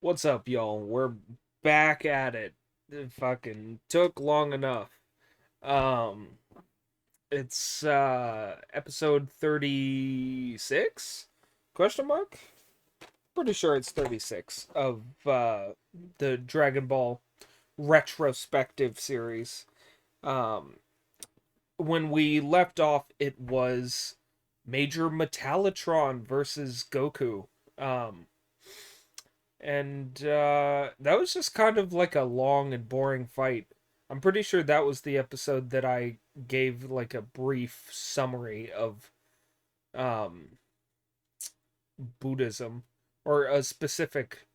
What's up, y'all? We're back at it. It fucking took long enough. Um it's episode 36? Question mark? Pretty sure it's 36 of the Dragon Ball retrospective series. Um when we left off it was Major Metallatron versus Goku. Um and that was just kind of like a long and boring fight. I'm pretty sure that was the episode that I gave like a brief summary of um, Buddhism or a specific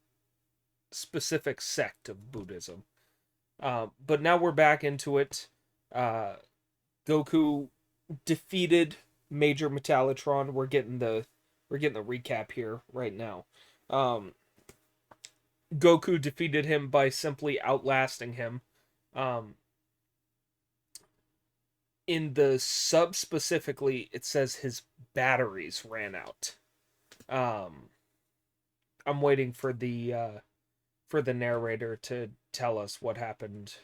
sect of Buddhism. But now we're back into it. Uh, Goku defeated Major Metallatron. We're getting the recap here right now. Um, Goku defeated him by simply outlasting him. Um, in the sub specifically, it says his batteries ran out. Um, I'm waiting for the narrator to tell us what happened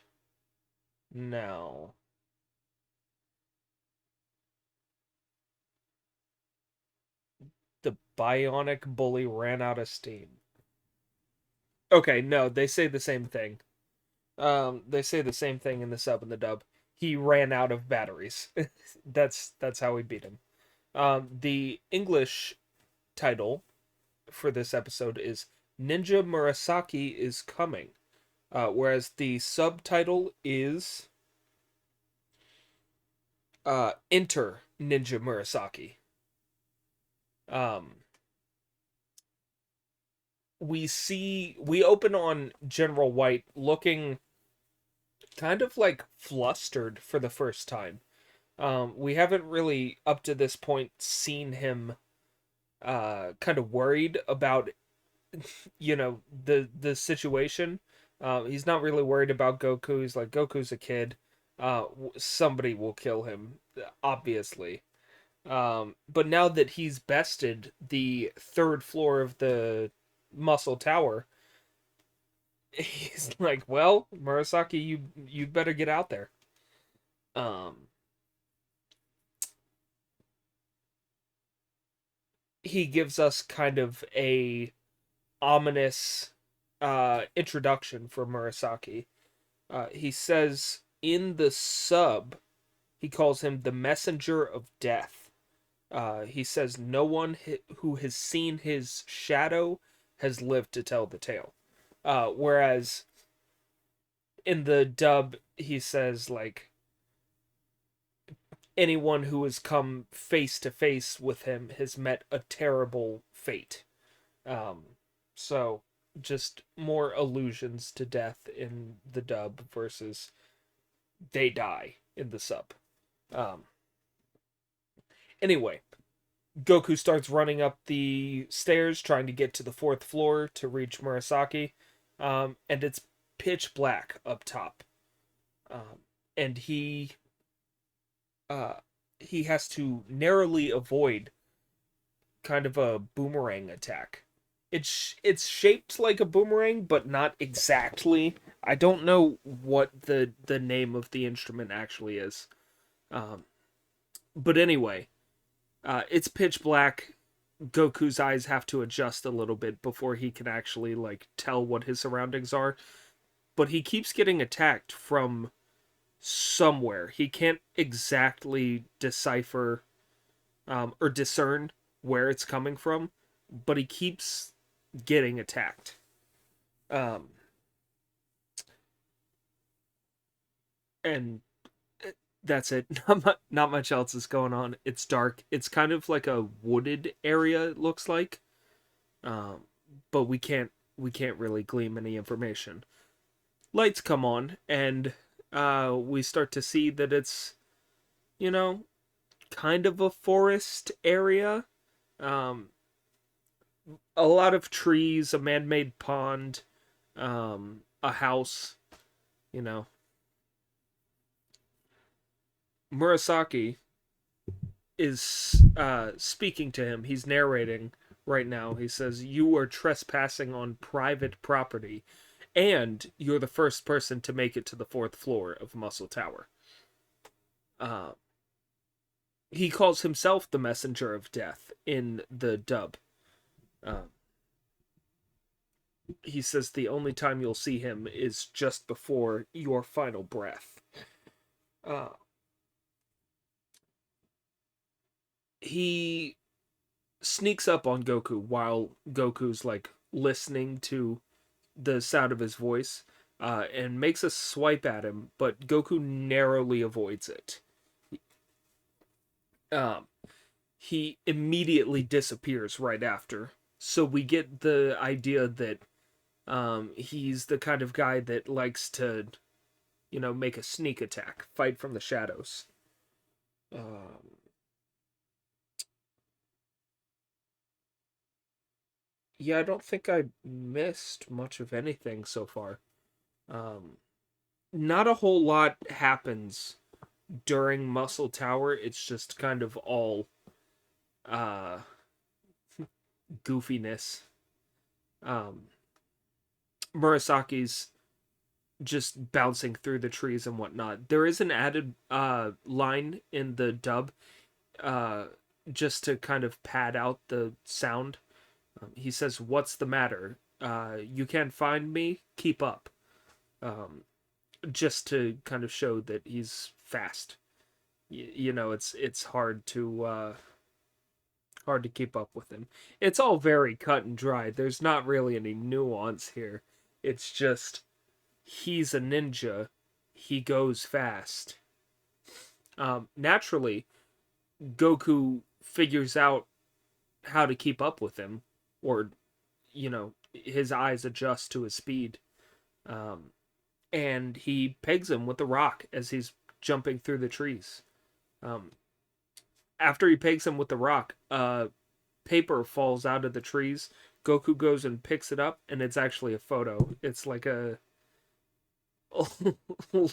now. The bionic bully ran out of steam. Okay, no, they say the same thing. They say the same thing in the sub and the dub. He ran out of batteries. That's how we beat him. The English title for this episode is Ninja Murasaki is Coming, whereas the subtitle is Enter Ninja Murasaki. Um, we open on General White looking kind of like flustered for the first time. We haven't really up to this point seen him kind of worried about the situation. He's not really worried about Goku. He's like, Goku's a kid. Somebody will kill him, obviously. But now that he's bested the third floor of the Muscle Tower, he's like, well, Murasaki, you better get out there. Um, he gives us kind of a ominous introduction for Murasaki. He says in the sub, he calls him the messenger of death. He says no one who has seen his shadow has lived to tell the tale. Whereas in the dub, he says like anyone who has come face to face with him has met a terrible fate. Um, so just more allusions to death in the dub versus they die in the sub. Um, anyway, Goku starts running up the stairs trying to get to the fourth floor to reach Murasaki, and it's pitch black up top. Um, and uh, he has to narrowly avoid kind of a boomerang attack. It's shaped like a boomerang, but not exactly. I don't know what the name of the instrument actually is. Um, but anyway, it's pitch black. Goku's eyes have to adjust a little bit before he can actually like tell what his surroundings are. But he keeps getting attacked from somewhere. He can't exactly decipher or discern where it's coming from, but he keeps getting attacked. Um, and that's it. Not much else is going on. It's dark. It's kind of like a wooded area. It looks like, um, but we can't really glean any information. Lights come on, and we start to see that it's you know kind of a forest area. Um, a lot of trees, a man-made pond, a house. You know, Murasaki is speaking to him. He's narrating right now. He says, "You are trespassing on private property, and you're the first person to make it to the fourth floor of Muscle Tower." Uh, he calls himself the Messenger of Death in the dub. Uh, he says the only time you'll see him is just before your final breath. Uh, he sneaks up on Goku while Goku's like listening to the sound of his voice, and makes a swipe at him, but Goku narrowly avoids it. Um, he immediately disappears right after. So we get the idea that he's the kind of guy that likes to, make a sneak attack, fight from the shadows. Um, yeah, I don't think I missed much of anything so far. Um, Not a whole lot happens during Muscle Tower. It's just kind of all uh, goofiness. Um, Murasaki's just bouncing through the trees and whatnot. There is an added line in the dub, uh, just to kind of pad out the sound. He says, "What's the matter? You can't find me? Keep up." Um, just to kind of show that he's fast. It's hard to keep up with him. It's all very cut and dry. There's not really any nuance here. It's just he's a ninja. He goes fast. Naturally, Goku figures out how to keep up with him, or his eyes adjust to his speed. Um, and he pegs him with a rock as he's jumping through the trees. Um, After he pegs him with the rock, paper falls out of the trees. Goku goes and picks it up, and it's actually a photo. It's like a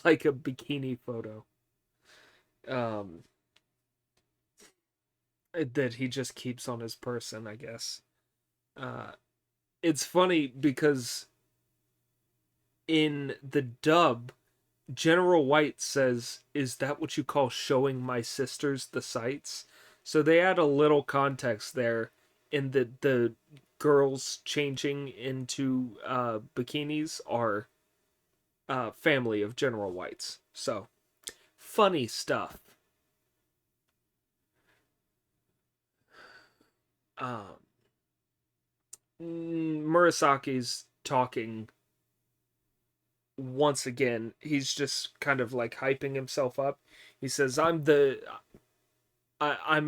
like a bikini photo. Um, that he just keeps on his person, I guess. Uh, it's funny because in the dub, General White says, "Is that what you call showing my sisters the sights?" So they add a little context there in that the girls changing into bikinis are family of General White's. So funny stuff. Um, Murasaki's talking once again. He's just kind of like hyping himself up. He says, I'm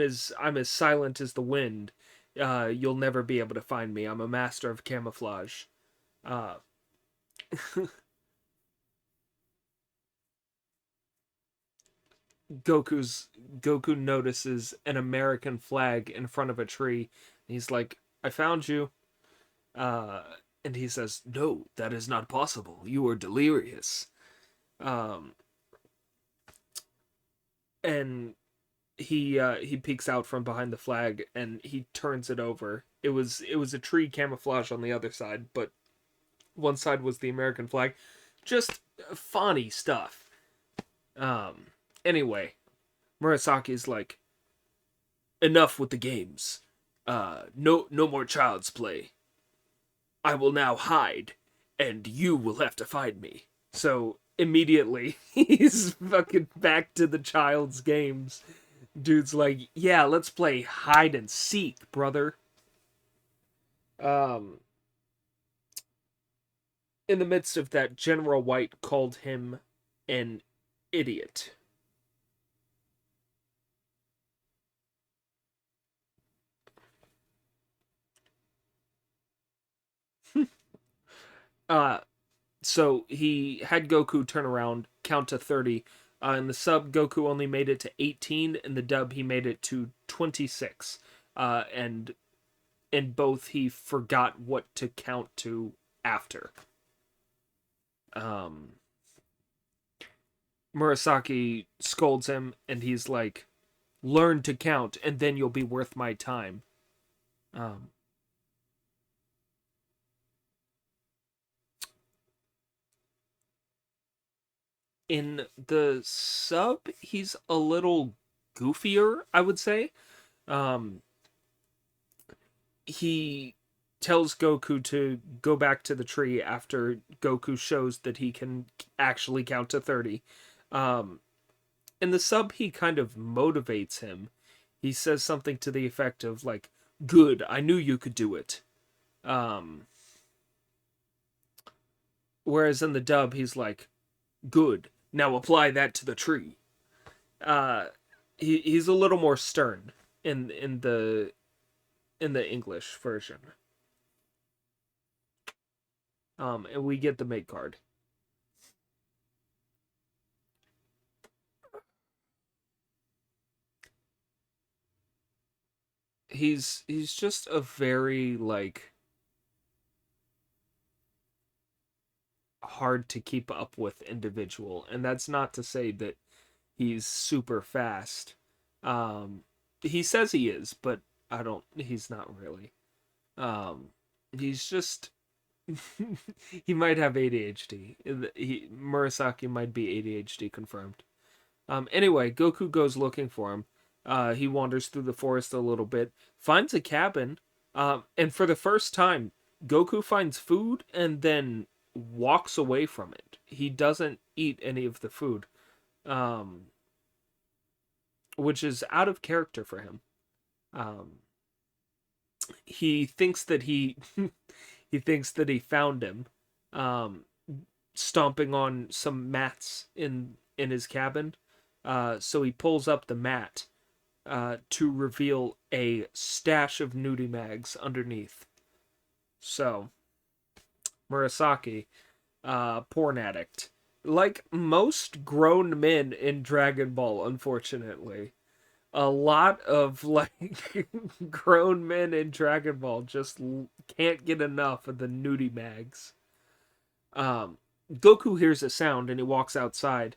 as silent as the wind. You'll never be able to find me. I'm a master of camouflage." Uh, Goku notices an American flag in front of a tree. He's like, "I found you." Uh, and he says, "No, that is not possible. You are delirious." Um, and he peeks out from behind the flag and he turns it over. It was a tree camouflage on the other side, but one side was the American flag. Just funny stuff. Um, anyway, Murasaki's like, "Enough with the games. No more child's play. I will now hide, and you will have to find me." So immediately he's fucking back to the child's games. Dude's like, "Yeah, let's play hide and seek, brother." Um, in the midst of that, General White called him an idiot. Uh, so he had Goku turn around, count to 30. In the sub, Goku only made it to 18. In the dub, he made it to 26. And in both, he forgot what to count to after. Um, Murasaki scolds him, and he's like, "Learn to count, and then you'll be worth my time." Um, In the sub, he's a little goofier, I would say. Um, he tells Goku to go back to the tree after Goku shows that he can actually count to 30. Um, in the sub, he kind of motivates him. He says something to the effect of, like, good, I knew you could do it. Um, whereas in the dub, he's like, good, now apply that to the tree. Uh, he's a little more stern in the English version. And we get the mate card. He's just a very like hard to keep up with individual, and that's not to say that he's super fast. Um, he says he is, but I don't. He's not really. Um, he's just he might have ADHD. Murasaki might be ADHD confirmed. Anyway, Goku goes looking for him. He wanders through the forest a little bit, finds a cabin, and for the first time, Goku finds food and then walks away from it. He doesn't eat any of the food, um, which is out of character for him. Um, he thinks that he thinks that he found him, um, stomping on some mats in his cabin. So he pulls up the mat to reveal a stash of nudie mags underneath. So Murasaki, porn addict, like most grown men in Dragon Ball, unfortunately. A lot of like grown men in Dragon Ball just can't get enough of the nudie mags. Um, Goku hears a sound and he walks outside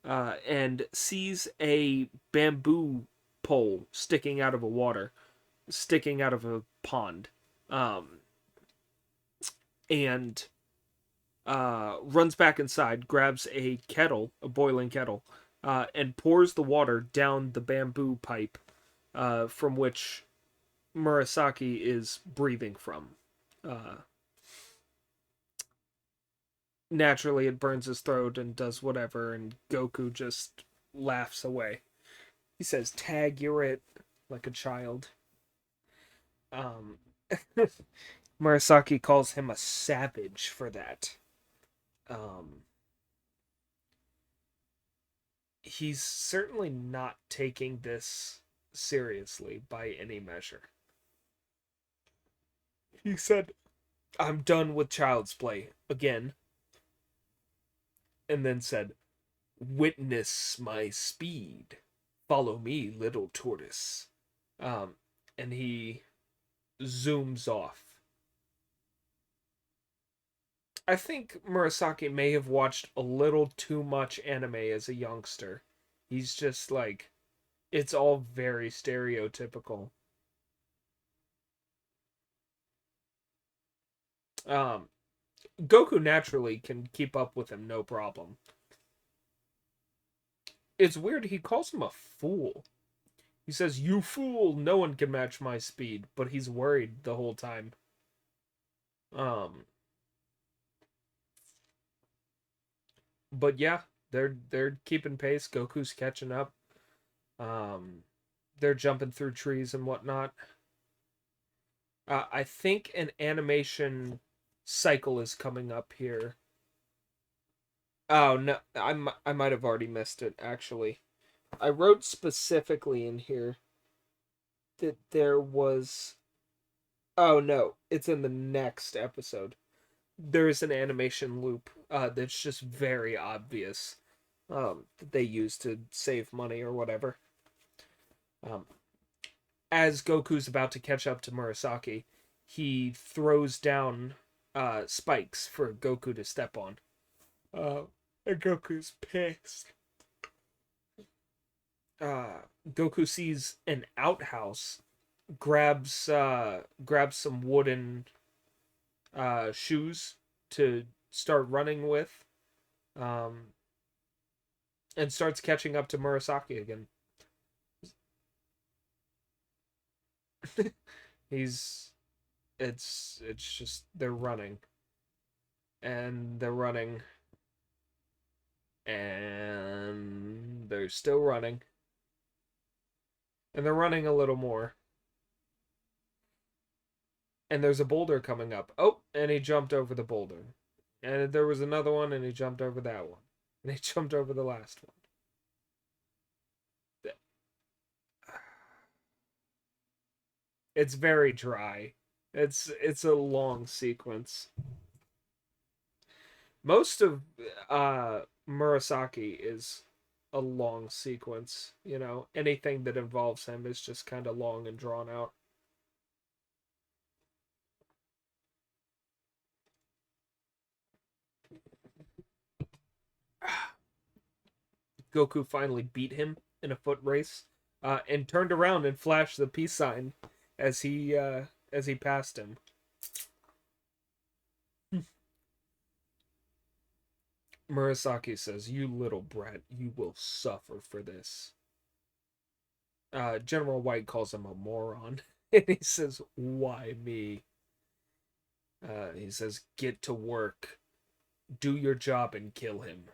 and sees a bamboo pole sticking out of a pond, um, and runs back inside, grabs a boiling kettle, and pours the water down the bamboo pipe from which Murasaki is breathing from. Uh, Naturally, it burns his throat and does whatever, and Goku just laughs away. He says, "Tag, you're it," like a child. Um, Murasaki calls him a savage for that. Um, he's certainly not taking this seriously by any measure. He said, "I'm done with child's play," again, and then said, "Witness my speed. Follow me, little tortoise." Um, and he zooms off. I think Murasaki may have watched a little too much anime as a youngster. He's just like, it's all very stereotypical. Um, Goku naturally can keep up with him, no problem. It's weird, he calls him a fool. He says, "You fool, no one can match my speed," but he's worried the whole time. Um, but yeah, they're keeping pace. Goku's catching up. Um, they're jumping through trees and whatnot. I think an animation cycle is coming up here. Oh no, I might have already missed it actually. I wrote specifically in here that there was. Oh no, it's in the next episode. There is an animation loop that's just very obvious that they use to save money or whatever. Um, as Goku's about to catch up to Murasaki, he throws down spikes for Goku to step on. Uh, and Goku's pissed. Goku sees an outhouse, grabs some wooden shoes to start running with. Um, and starts catching up to Murasaki again. He's it's just they're running and they're running and they're still running and they're running a little more. And there's a boulder coming up. Oh, and he jumped over the boulder. And there was another one and he jumped over that one. And he jumped over the last one. It's very dry. It's a long sequence. Most of Murasaki is a long sequence, you know. Anything that involves him is just kind of long and drawn out. Goku finally beat him in a foot race, and turned around and flashed the peace sign as he passed him. Murasaki says, "You little brat, you will suffer for this." General White calls him a moron, and he says, "Why me?" He says, "Get to work, do your job, and kill him."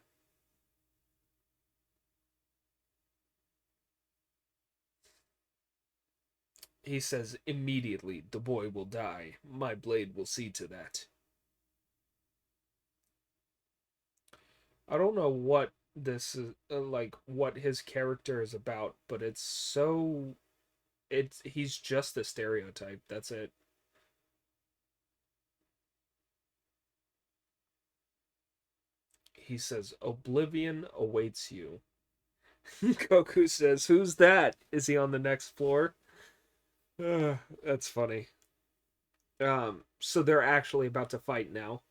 He says, "Immediately, the boy will die. My blade will see to that." I don't know what this is like, what his character is about, but it's he's just the stereotype. That's it. He says, "Oblivion awaits you." Goku says, "Who's that? Is he on the next floor?" That's funny. So they're actually about to fight now.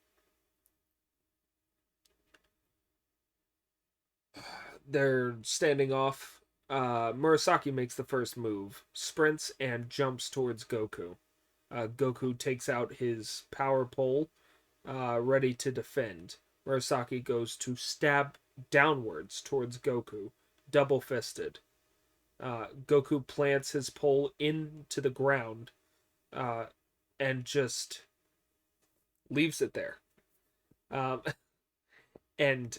They're standing off. Murasaki makes the first move, sprints and jumps towards Goku. Goku takes out his power pole, ready to defend. Murasaki goes to stab downwards towards Goku, double fisted. Goku plants his pole into the ground, uh, and just leaves it there. Um, and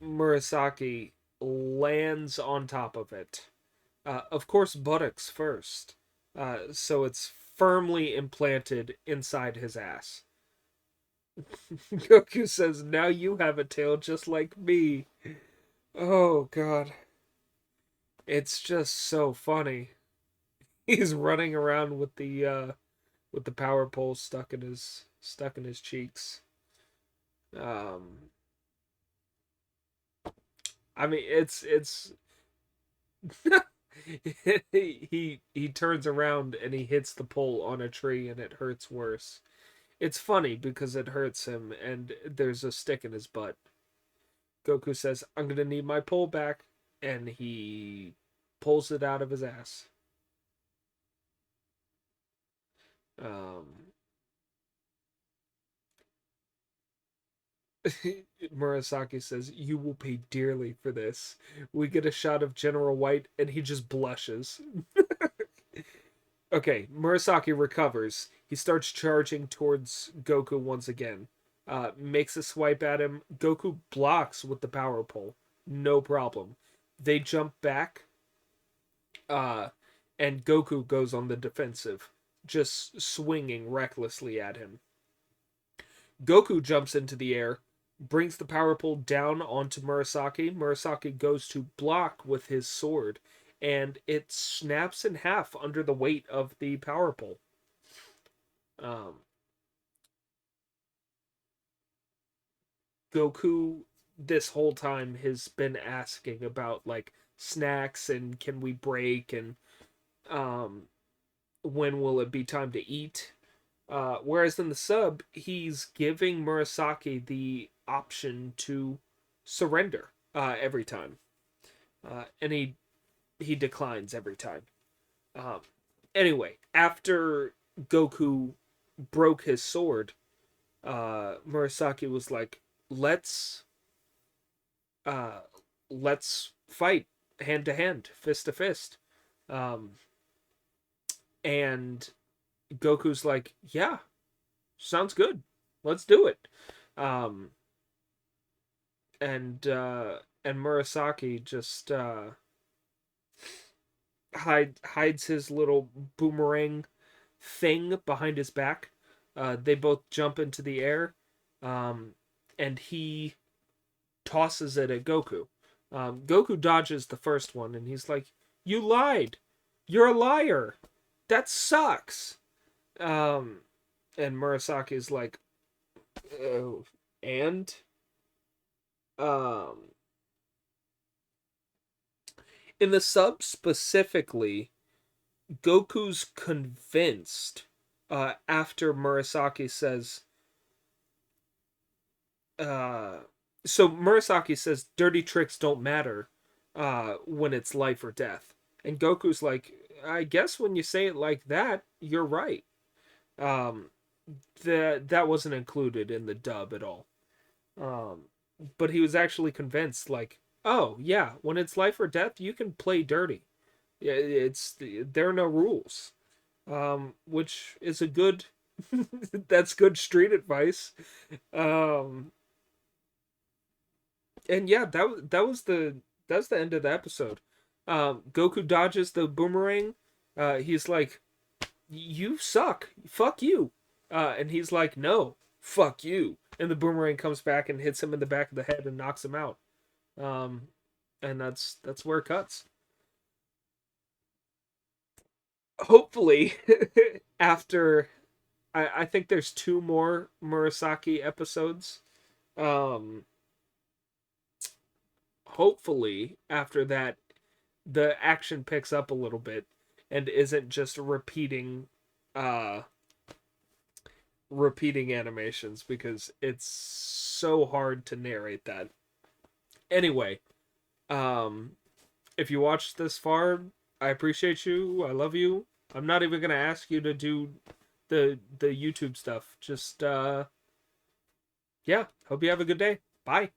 Murasaki lands on top of it. Of course, buttocks first. So it's firmly implanted inside his ass. Goku says, "Now you have a tail just like me." Oh, God. It's just so funny. He's running around with the power pole stuck in his cheeks. Um, I mean, it's he turns around and he hits the pole on a tree and it hurts worse. It's funny because it hurts him and there's a stick in his butt. Goku says, "I'm gonna need my pole back," and he pulls it out of his ass. Um, Murasaki says, "You will pay dearly for this." We get a shot of General White and he just blushes. Okay, Murasaki recovers. He starts charging towards Goku once again. Makes a swipe at him. Goku blocks with the power pole. No problem. They jump back, uh, and Goku goes on the defensive, just swinging recklessly at him. Goku jumps into the air, brings the power pole down onto Murasaki. Murasaki goes to block with his sword, and it snaps in half under the weight of the power pole. Um, Goku, this whole time, has been asking about like snacks and can we break and um, when will it be time to eat. Whereas in the sub, he's giving Murasaki the option to surrender every time, and he declines every time. Um, anyway, after Goku broke his sword, Murasaki was like, "Let's uh, let's fight hand to hand, fist to fist. Um, and Goku's like, yeah, sounds good. Let's do it. Um, and Murasaki just hides his little boomerang thing behind his back. They both jump into the air, um, and he tosses it at Goku. Goku dodges the first one, and he's like, "You lied. You're a liar. That sucks." Um, and Murasaki is like, oh, and um, in the sub specifically, Goku's convinced after Murasaki says, uh, so Murasaki says dirty tricks don't matter when it's life or death. And Goku's like, I guess when you say it like that, you're right. Um, that wasn't included in the dub at all. Um, but he was actually convinced, like, oh yeah, when it's life or death, you can play dirty. Yeah, it's there are no rules, which is a good. That's good street advice. Um, and yeah, that's the end of the episode. Goku dodges the boomerang. He's like, "You suck. Fuck you." And he's like, "No, fuck you." And the boomerang comes back and hits him in the back of the head and knocks him out. Um, and that's where it cuts. Hopefully, after I think there's two more Murasaki episodes. Um, hopefully after that the action picks up a little bit and isn't just uh repeating animations because it's so hard to narrate that. Anyway, um if you watched this far, I appreciate you. I love you. I'm not even going to ask you to do the YouTube stuff. Just yeah, hope you have a good day. Bye.